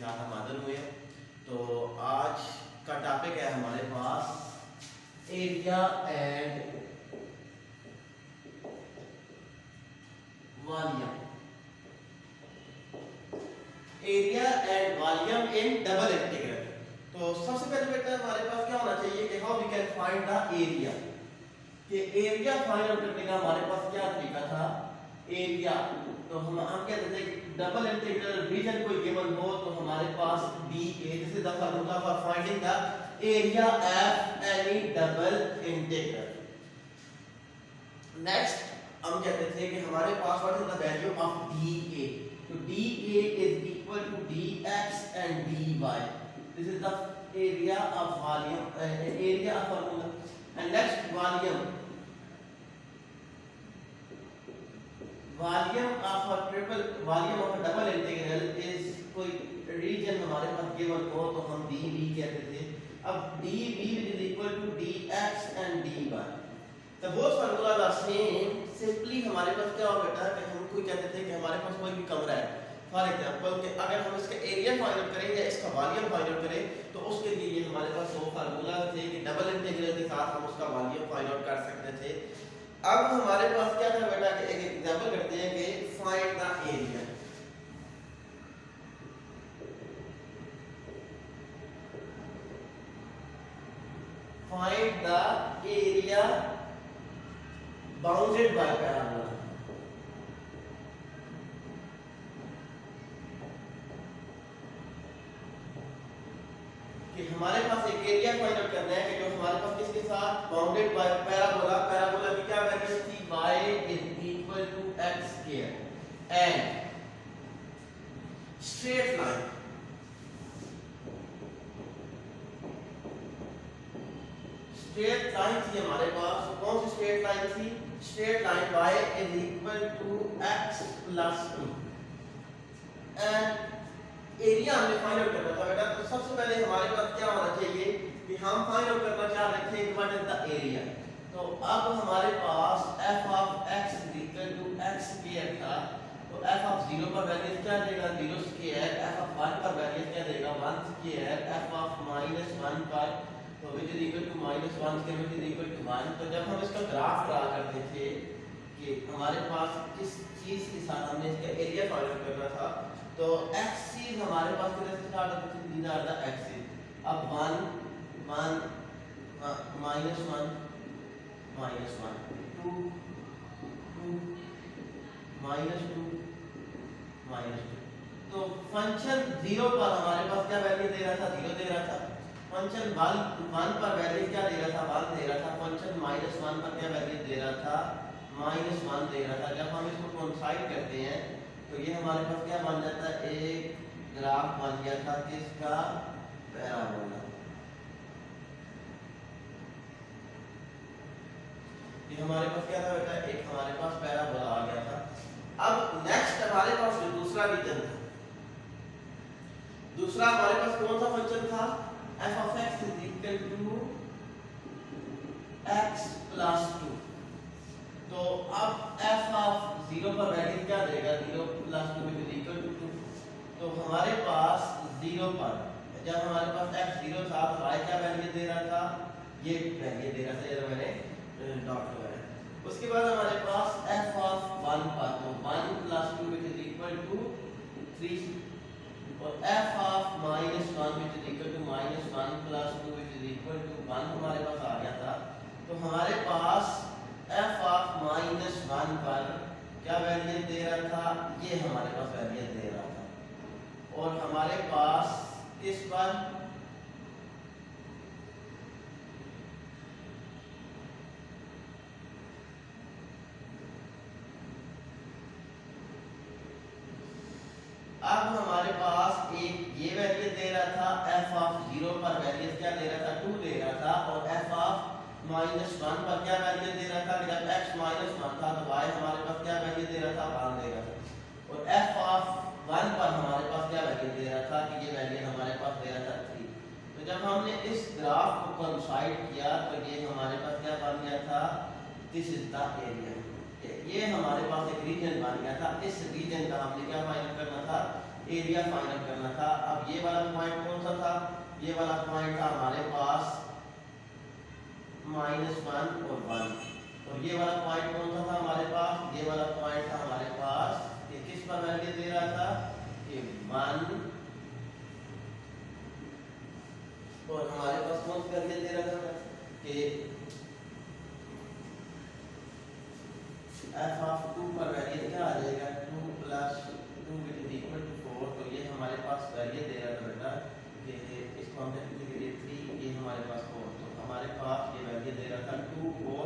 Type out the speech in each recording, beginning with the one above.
साथ हम हाजिर हुए हैं। तो आज का टॉपिक है हमारे पास area and volume. Area and volume in double integral. तो सबसे पहले बेटा हमारे पास क्या होना चाहिए कि how we can find the area. कि एरिया फाइंड आउट करने का हमारे पास क्या तरीका था। एरिया तो हम कहते थे डबल इंटीग्रल रीजन कोई गिवन हो तो हमारे पास d a, this is the formula for finding the area of any double integral. Next हम कहते थे कि हमारे पास what is the value of d a. तो d a is equal to d x and d y. This is the area of volume, area of formula. And next volume, volume of a triple volume of a double integral is कोई reason हमारे पास given हो तो हम D we कहते थे। अब d v is equal to d x and d y. तो वो फार्मूला आर सेम, सिंपली हमारे पास क्या हो बेटा कि हम कोई कहते थे कि हमारे पास कोई भी कमरा है, फॉर एग्जांपल कि अगर हम इसका एरिया फाइंड आउट करें या इसका वॉल्यूम फाइंड आउट करें तो उसके लिए ये हमारे पास दो फार्मूला थे कि डबल इंटीग्रल के साथ हम उसका वॉल्यूम फाइंड आउट कर सकते थे। अब हमारे पास क्या था बेटा कि एक एग्जांपल करते हैं कि find the area. Find the area bounded by parabola. कि हमारे पास एक एरिया फाइंड आउट करना है कि जो हमारे पास किसके साथ बाउंडेड बाय पैराबोला। पैराबोला की क्या वैल्यू थी, y is equal to x square and straight line. Straight line थी हमारे पास, कौन सी स्ट्रेट लाइन थी, straight line y is equal to x plus 2 and area हमने फाइंड आउट करना था बेटा। तो सबसे पहले हमारे पास क्या होना चाहिए कि हम फाइंड आउट करना चाह रहे थे व्हाट इज द एरिया। तो अब हमारे पास f of x equal to x square था। तो f ऑफ 0 पर वैल्यू क्या देगा, 0 स्क्वायर। f ऑफ 1 पर वैल्यू क्या देगा, 1 स्क्वायर। f ऑफ -1 पर तो which is equal to -1 square which is equal to 1। तो जब हम इसका ग्राफ ड्रा करते थे कि हमारे पास किस चीज के साथ हमने इसका एरिया फाइंड आउट करना था तो एक्सिस हमारे पास किधर से स्टार्ट होती थी, these are the axes। अब 1 1 -1 -1 2 2 -2 -2। तो फंक्शन 0 पर हमारे पास क्या वैल्यू दे रहा था, 0 दे रहा था। फंक्शन 1 पर वैल्यू क्या दे रहा था, 1 दे रहा था। फंक्शन -1 पर क्या वैल्यू दे रहा था, -1 दे रहा था। जब हम इसको कोइंसाइड करते हैं तो ये हमारे पास क्या बन जाता है, एक ग्राफ बन गया था किसका, पैराबोला। ये हमारे पास क्या था बेटा, एक हमारे पास पैराबोला आ गया था। अब नेक्स्ट हमारे पास जो दूसरा रीजन था, दूसरा हमारे पास कौन सा फंक्शन था, f of x is equal to x plus 2। तो अब f of 0 पर वैल्यू क्या देगा, 0 plus 2 is equal to 2। तो हमारे पास 0 पर जब हमारे पास x 0 था तो y क्या वैल्यू दे रहा था, ये वैल्यू दे रहा था, ये मैंने डॉट लगाया। उसके बाद हमारे पास f of 1 पर तो 1 plus 2 which is equal to 3 और f of -1 which is equal to -1 plus 2 which is equal to 1 हमारे पास आ गया था। तो हमारे पास f of -1 पर क्या वैल्यू दे रहा था, ये हमारे पास वैल्यू दे रहा था। और हमारे पास किस पर, अब हमारे पास एक ये वैल्यू दे रहा था, f of 0 पर वैल्यू क्या दे रहा था, 2 दे रहा था। और f of -1 पर क्या वैल्यू दे रहा था, जब x -1 था तो y हमारे पास क्या वैल्यू दे रहा था, 1 दे रहा था। और f of 1 पर हमारे पास क्या वैल्यू दे रहा था, कि ये वैल्यू हमारे पास दे रहा था 3। तो जब हमने इस ग्राफ को कोइंसाइड किया तो ये हमारे पास क्या बन गया था, दिस इज द एरिया। ये हमारे पास एक रीजन बन गया था। इस रीजन का हमने क्या फाइंड करना था, एरिया फाइंड आउट करना था। अब ये वाला पॉइंट कौन सा था? ये वाला पॉइंट था हमारे पास -1 और 1, और ये वाला पॉइंट कौन सा था हमारे पास? ये वाला पॉइंट था हमारे पास, ये किस पर वैल्यू दे रहा था कि 1, और हमारे पास कौन सी वैल्यू दे रहा था कि f ऑफ 2 पर वैल्यू क्या आ जाएगा? 2 + 2 = 4। तो ये हमारे पास वैल्यू दे रहा था बेटा कि इस कॉन्टेक्ट के लिए 3, ये हमारे पास 4, तो हमारे पास ये वैल्यू दे रहा था 2 और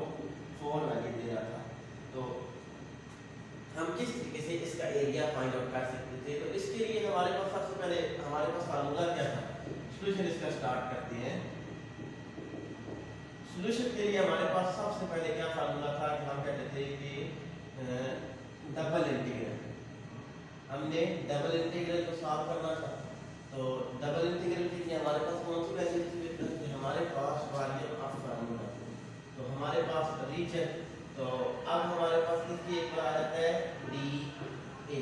4 वैल्यू दे रहा था। तो हम किस तरीके से इसका एरिया फाइंड आउट कर सकते थे? तो इसके लिए हमारे पास सबसे पहले हमारे पास फार्मूला क्या था? सॉल्यूशन इसका स्टार्ट करते हैं। सॉल्यूशन के लिए हमारे पास सबसे पहले क्या फार्मूला था कि हम कहते थे कि डबल इंटीग्रल, हमने डबल इंटीग्रल को सॉल्व करना था। तो डबल इंटीग्रल के लिए हमारे पास कौन सी वैल्यू थी? हमारे पास वॉल्यूम ऑफ फार्मूला, तो हमारे पास रीजन, तो अब हमारे पास किसकी इक्वल आ जाता है? डी ए,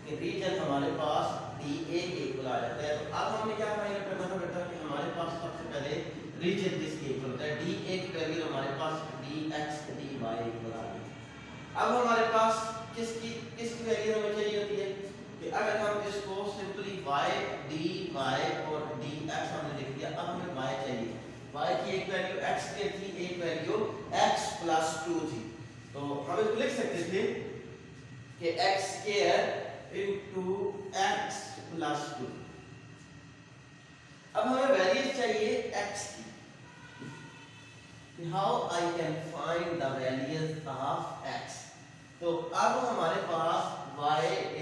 कि रीजन हमारे पास डी ए के इक्वल आ जाता है। तो अब हमें क्या फाइंड करना था बेटा कि हमारे पास सबसे पहले रीजन किसके इक्वल होता है? डी ए की वैल्यू हमारे पास d x d y equal आ गई। अब हमारे पास किसकी वैल्यू हमें चाहिए होती है कि अगर हम इसको सिंपली y dy और dx हमने लिख दिया, अब हमें y चाहिए। y की एक वैल्यू x की थी, एक वैल्यू x + 2 थी, तो हम इसको लिख सकते थे कि x² * x + 2। अब हमें वैल्यूज चाहिए x की। How I can find the values of x? तो अब हमारे पास y =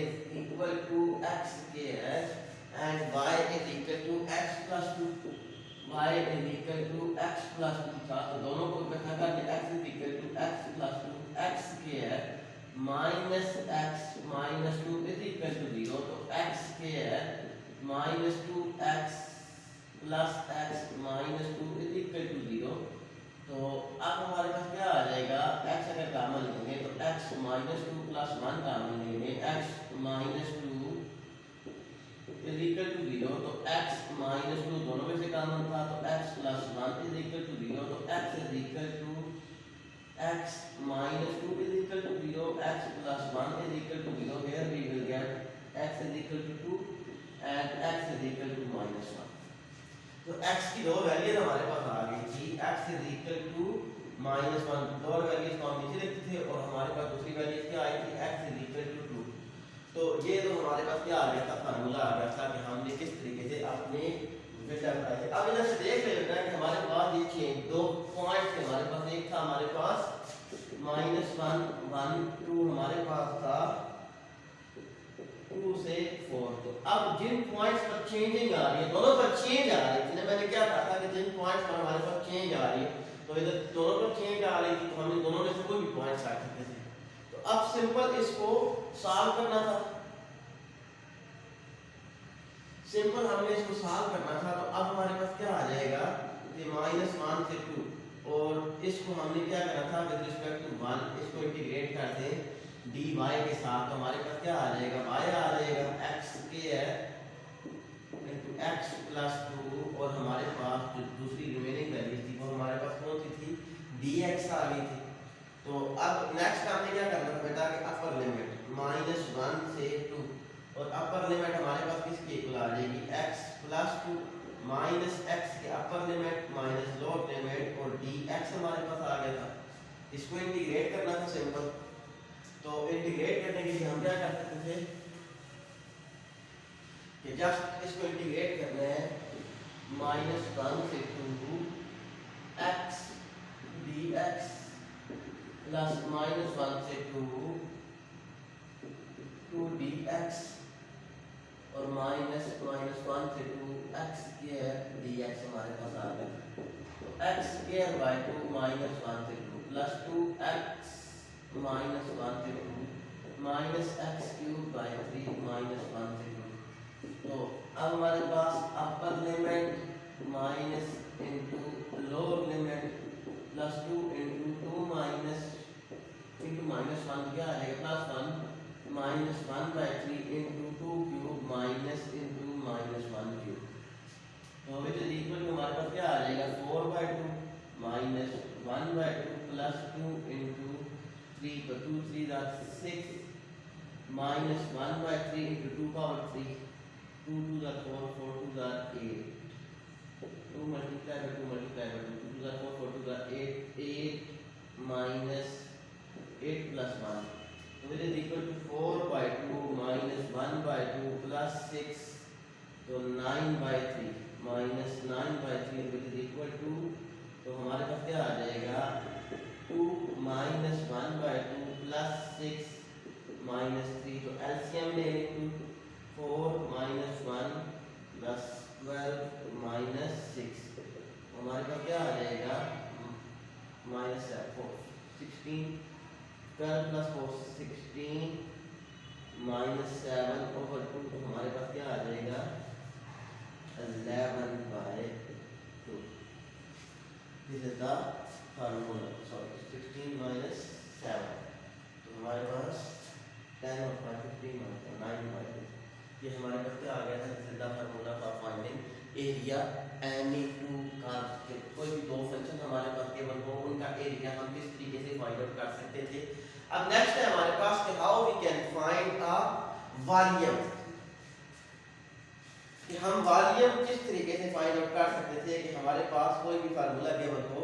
x² and y = x + 2, y = x + 2 था, तो दोनों को इकट्ठा करके x = x + 2, x² - x - 2 = 0, तो x² - 2x + x - 2 = 0। तो अब हमारे पास क्या आ जाएगा? x अगर कॉमन लेंगे तो x - 2 + 1 कॉमन लेंगे, x - 2 = 0, तो x - 2 दोनों में से कॉमन था, तो x + 1 = 0, तो x - 2 = 0, x + 1 = 0। Here we will get x = 2 and x = -1। तो x की दो वैल्यू हमारे पास आ गई थी, x = -1, दो वैल्यूज को हम नीचे लिखते थे और हमारे पास दूसरी वैल्यू क्या आई थी? x = 2। तो ये तो हमारे पास क्या आ गया था? फार्मूला आ गया था कि हमने किस तरीके से अपने डेटा बनाए थे। अब इधर से देख लेना है कि हमारे पास ये चेंज दो पॉइंट थे हमारे पास, एक था हमारे पास -1 1 2, हमारे पास था 2 से 4। तो अब जिन पॉइंट्स पर चेंजिंग आ रही है, दोनों पर चेंज आ रही थी, मैंने क्या कहा था कि जिन पॉइंट्स पर हमारे पास चेंज आ रही है, तो इधर दोनों पर चेंज आ रही थी, तो हमने दोनों में से कोई भी पॉइंट्स रख सकते थे। तो अब सिंपल इसको सॉल्व करना था, सिंपल हमने इसको सॉल्व करना था। तो अब हमारे पास क्या आ जाएगा कि -1 से 2, और इसको हमने क्या करना था विद रिस्पेक्ट टू 1, इसको इंटीग्रेट कर दें dy के साथ, तो हमारे पास क्या आ जाएगा? y आ जाएगा x² * x + 2, और हमारे पास जो दूसरी रिमेनिंग वैल्यू थी वो हमारे पास कौन सी थी? dx आ गई थी। तो अब नेक्स्ट हमने क्या करना था बेटा कि अपर लिमिट -1 से 2, और अपर लिमिट हमारे पास किसकी इक्वल आ जाएगी? x + 2 -x के अपर लिमिट माइनस लोअर लिमिट, और dx हमारे पास आ गया था। इसको इंटीग्रेट करना था सिंपल, तो इंटीग्रेट करने के लिए हम क्या कर सकते थे कि जस्ट इसको इंटीग्रेट करना है -1 से 2 x dx प्लस -1 से 2 dx और -1 से 2 x² dx हमारे पास आ गया। तो x² / 2 -1 से 2 प्लस 2x -1 से 2 -x³ / 3 -1 से 2। तो अब हमारे पास upper limit minus into lower limit +2 * 2 - into -1 क्या आ जाएगा? +1 minus 1/3 into 2 cube minus into minus 1 cube. तो विच इज इक्वल टू हमारे पास क्या आ जाएगा 4/2 माइनस 1/2 प्लस 2 इंटू 3 तो 2 3 6 minus 1/3 into 2 power 3 2 2 4 4 2 8 2 multiply by 2 multiply by 2 2 4 4 2 8 8 minus 8 plus 1 so it is equal to 4/2 minus 1/2 plus 6 तो 9/3 minus 9/3 which is equal to तो हमारे पास क्या आ जाएगा 2 minus 1/2 plus 6 minus 3 तो LCM ले लेंगे 4 minus 1 plus 12 minus 6 हमारे पास क्या आ जाएगा minus 4 16 12 plus 4 16 minus 7 over 2 तो हमारे पास क्या आ जाएगा 11/2 this is the formula sorry 16 minus 7 तो हमारे पास 10 और 5 15 minus 9/2 ये हमारे पास क्या आ गया था this is the formula for finding area any two curve के कोई भी दो फंक्शन हमारे पास केवल हो उनका एरिया हम किस तरीके से फाइंड आउट कर सकते थे। अब नेक्स्ट है हमारे पास कि how we can find a volume कि हम वॉल्यूम किस तरीके से फाइंड आउट कर सकते थे कि हमारे पास कोई भी फार्मूला केवल हो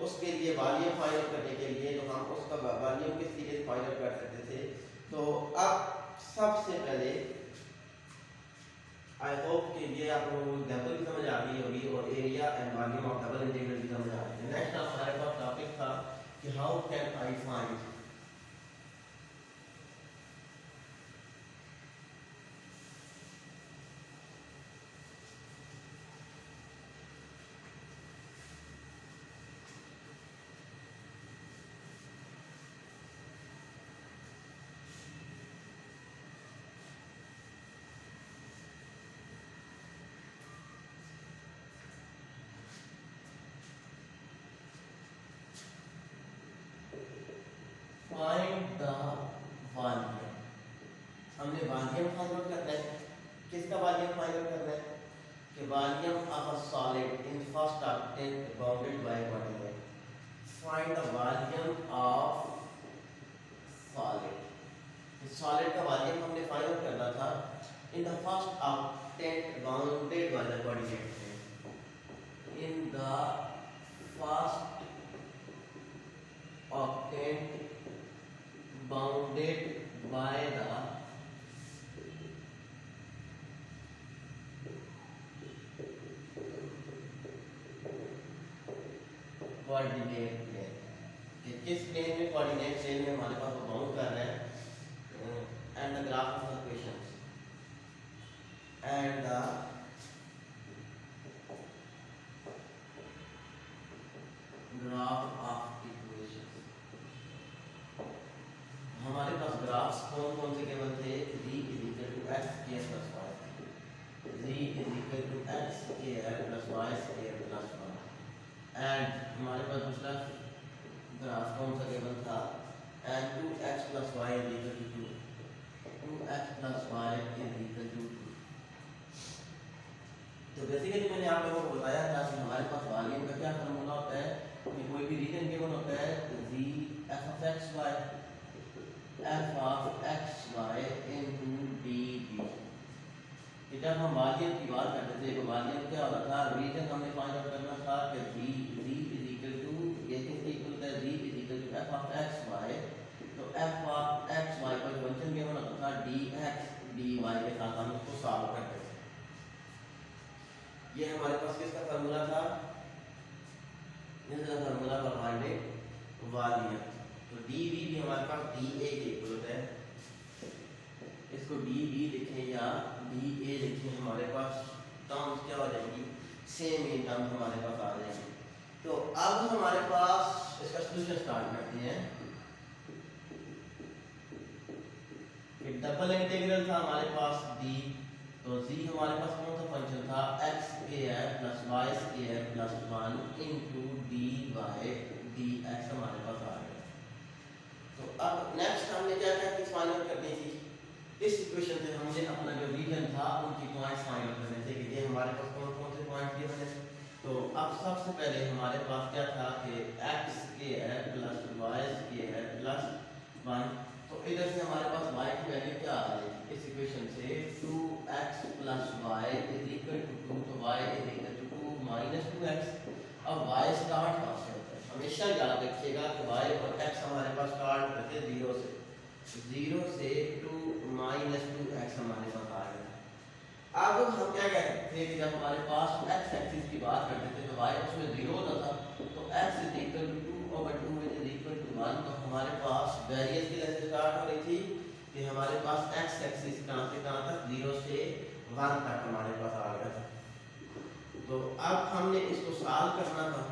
उसके लिए वॉल्यूम फाइंड आउट करने के लिए तो हम उसका वॉल्यूम किस तरीके से फाइंड आउट कर सकते थे। तो अब सबसे पहले आई होप कि ये आप लोगों को एग्जांपल भी समझ आ गई होगी और area and volume of double integral भी समझ आ गई है। नेक्स्ट हमारे पास टॉपिक था कि how can I find find the volume. हमने वॉल्यूम फाइंड आउट करना है। किसका वॉल्यूम फाइंड आउट करना है कि volume of a solid in first octant bounded by coordinate. Find the volume of solid. Solid का वॉल्यूम हमने फाइंड आउट करना था in the first octant bounded by the coordinate. In the first octant bounded by the coordinate plane। किस plane में coordinate plane में हमारे पास bound कर रहा है and the graph of the equations and the graph of हमारे पास ग्राफ्स कौन कौन से केवल थे z equal to x square plus y z equal to x square plus y square plus 1 and हमारे पास दूसरा ग्राफ कौन सा केवल था and 2x plus y equal to 2x plus y equal to 2। तो बेसिकली मैंने आप लोगों को बताया था कि हमारे पास वॉल्यूम का क्या फार्मूला होता है कि कोई भी रीजन गिवन होता है z f of x y f of x y into dv। कि जब हम वॉल्यूम की बात करते थे तो वॉल्यूम क्या होता था रीजन हमने फाइंड आउट करना था कि z इज इक्वल टू ये किसके इक्वल है z is equal to f of x y। तो f of x y का फंक्शन क्या होता था dx dy के साथ हम उसको सॉल्व करते थे। ये हमारे पास किसका फार्मूला था इसका फार्मूला फॉर फाइंडिंग वॉल्यूम। तो dv भी हमारे पास dA के इक्वल है। इसको dv लिखें या dA लिखें हमारे पास टर्म्स क्या हो जाएंगी सेम ही टर्म हमारे पास आ जाएंगे। तो अब हमारे पास इसका सॉल्यूशन स्टार्ट करते हैं। एक डबल इंटीग्रल था हमारे पास d तो z हमारे पास कौन सा फंक्शन था x square plus y square plus 1 into dy dx हमारे पास आ गया। तो अब नेक्स्ट हमने क्या क्या चीज फाइंड आउट करनी थी इस इक्वेशन से हमने अपना जो रीजन था उनकी पॉइंट्स फाइंड करने थे कि ये हमारे पास कौन कौन से पॉइंट दिए हैं। तो अब सबसे पहले हमारे पास क्या था कि x square plus y square plus 1। तो इधर से हमारे पास y की वैल्यू क्या आ जाएगी इस इक्वेशन से 2x plus y is equal to 2। तो y is equal to 2 minus 2x। अब y स्टार्ट कहाँ से होता है, हमेशा याद रखिएगा कि y और x हमारे पास स्टार्ट होते हैं 0 से। 0 से 2 माइनस 2x हमारे पास आ गया। अब हम क्या कहते थे कि जब हमारे पास x एक्सिस की बात करते थे तो y उसमें 0 होता था। तो x is equal to 2/2 is equal to 1। तो हमारे पास वेरिएंस की लेंथ स्टार्ट हो रही थी कि हमारे पास x एक्सिस कहाँ से कहाँ तक 0 से 1 तक हमारे पास आ गया था। तो अब हमने इसको सॉल्व करना था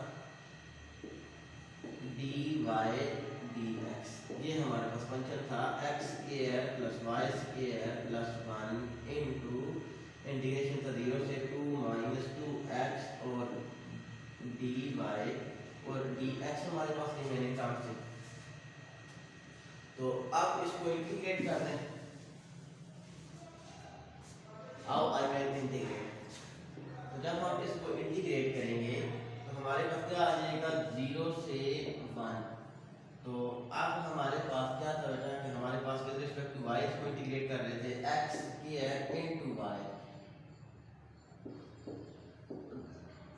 dy dx। ये हमारे पास फंक्शन था x square plus y square plus 1 into integration था 0 से 2 माइनस 2x और dy और dx हमारे पास रिमेनिंग टर्म थे। तो अब इसको इंटीग्रेट करते हैं। आओ आई विल इंटीग्रेट। तो जब हम इसको इंटीग्रेट करेंगे तो हमारे पास क्या आ जाएगा 0 से 1। तो अब हमारे पास क्या था बेटा कि हमारे पास विद रिस्पेक्ट टू y इसको इंटीग्रेट कर रहे थे x square into y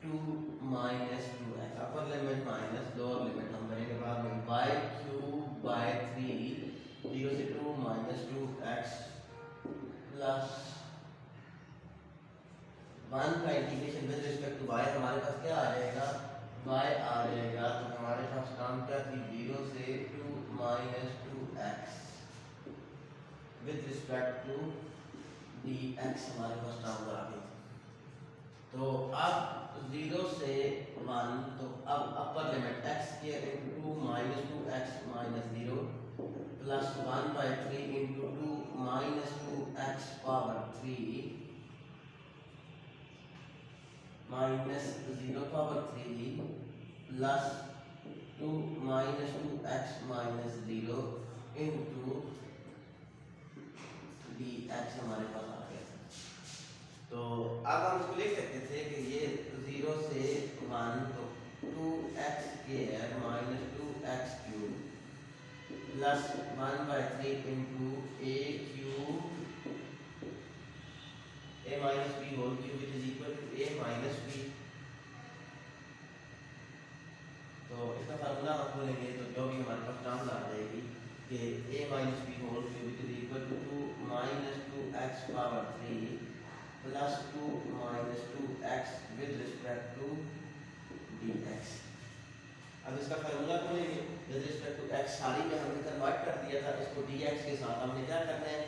2 minus 2x अपर लिमिट माइनस लोअर लिमिट हम करेंगे बाद में y क्यूब बाय 3 0 से 2 माइनस 2x प्लस 1 का integration with respect to y हमारे पास क्या आ जाएगा y आ जाएगा। तो हमारे पास टर्म क्या थी 0 से 2 minus 2x with respect to dx हमारे पास टर्म आ गई। तो अब 0 से 1 तो अब upper limit x square into 2 minus 2x minus 0 plus 1/3 into 2 minus 2x power 3 minus 0 power 3 plus 2 minus 2x minus 0 into dx हमारे पास आ गया। तो अब हम इसको लिख सकते थे कि ये 0 से 1 तो 2x square minus 2x cube plus 1/3 into a cube a minus b whole cube is equal to a minus b। तो इसका फार्मूला हम खोलेंगे तो जो भी हमारे पास टर्म आ जाएगी कि a minus b whole cube is equal to 2 minus 2x power 3 plus 2 minus 2x with respect to dx। अब इसका फार्मूला खोलेंगे विद रिस्पेक्ट टू x सारी में हमने कन्वर्ट कर दिया था इसको dx के साथ हमने क्या करना है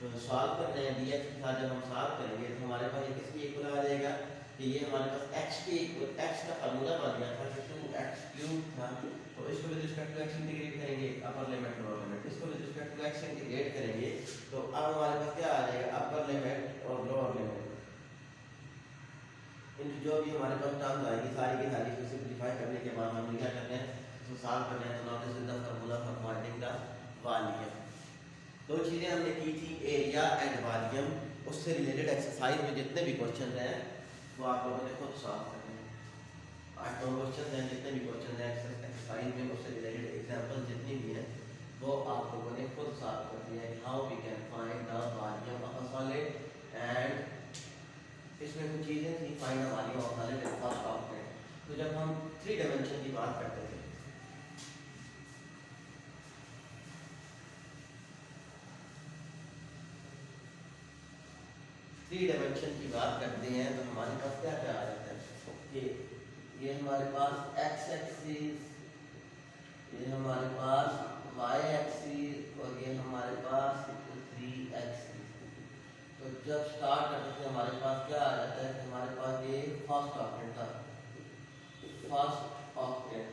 तो सॉल्व करना है। dx के साथ जब हम सॉल्व करेंगे तो हमारे पास ये किसके इक्वल आ जाएगा कि ये हमारे पास x के इक्वल x का फार्मूला बन गया था कि 2x क्यूब था। तो इसको with respect to x integrate करेंगे अपर लिमिट लोअर लिमिट इसको with respect to x integrate करेंगे तो अब हमारे पास क्या आ जाएगा अपर लिमिट और लोअर लिमिट इन जो भी हमारे पास टर्म्स आएगी सारी की सारी को सिंपलीफाई करने के बाद हम क्या करते हैं इसको सॉल्व करते हैं। तो now this is the formula for finding the volume. दो चीज़ें हमने की थी एरिया एंड वॉल्यूम। उससे रिलेटेड एक्सरसाइज में जितने भी क्वेश्चन हैं वो आप लोगों ने खुद सॉल्व करने हैं। 8-9 क्वेश्चन हैं जितने भी क्वेश्चन हैं एक्सरसाइज में उससे रिलेटेड एग्जांपल जितनी भी हैं वो आप लोगों ने खुद सॉल्व करनी है। How we can find the volume of a solid and इसमें कुछ चीज़ें थी find the volume of solid and first object. तो जब हम 3 डायमेंशन की बात करते थे 3 डायमेंशन की बात करते हैं तो हमारे पास क्या क्या आ जाता है कि ये हमारे पास x एक्सिस, ये हमारे पास y एक्सिस और ये हमारे पास 3 एक्सिस। तो जब स्टार्ट करते थे हमारे पास क्या आ जाता है कि हमारे पास ये फर्स्ट ऑक्टेंट था, फर्स्ट ऑक्टेंट,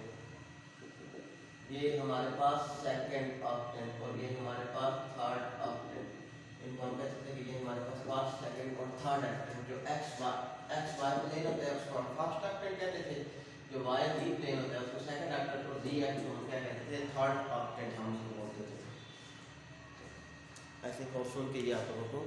ये हमारे पास सेकंड ऑक्टेंट और ये हमारे पास थर्ड ऑक्टेंट। इनको हम कह सकते हैं कि ये हमारे पास फर्स्ट सेकंड और थर्ड ऑक्टेंट। जो x y प्लेन होता है उसको हम फर्स्ट ऑक्टेंट कहते थे, जो y z प्लेन होता है उसको सेकंड ऑक्टेंट और z एक्सिस को हम क्या कहते थे थर्ड ऑक्टेंट हम उसको बोलते थे। ऐसे क्वेश्चन के लिया करो तो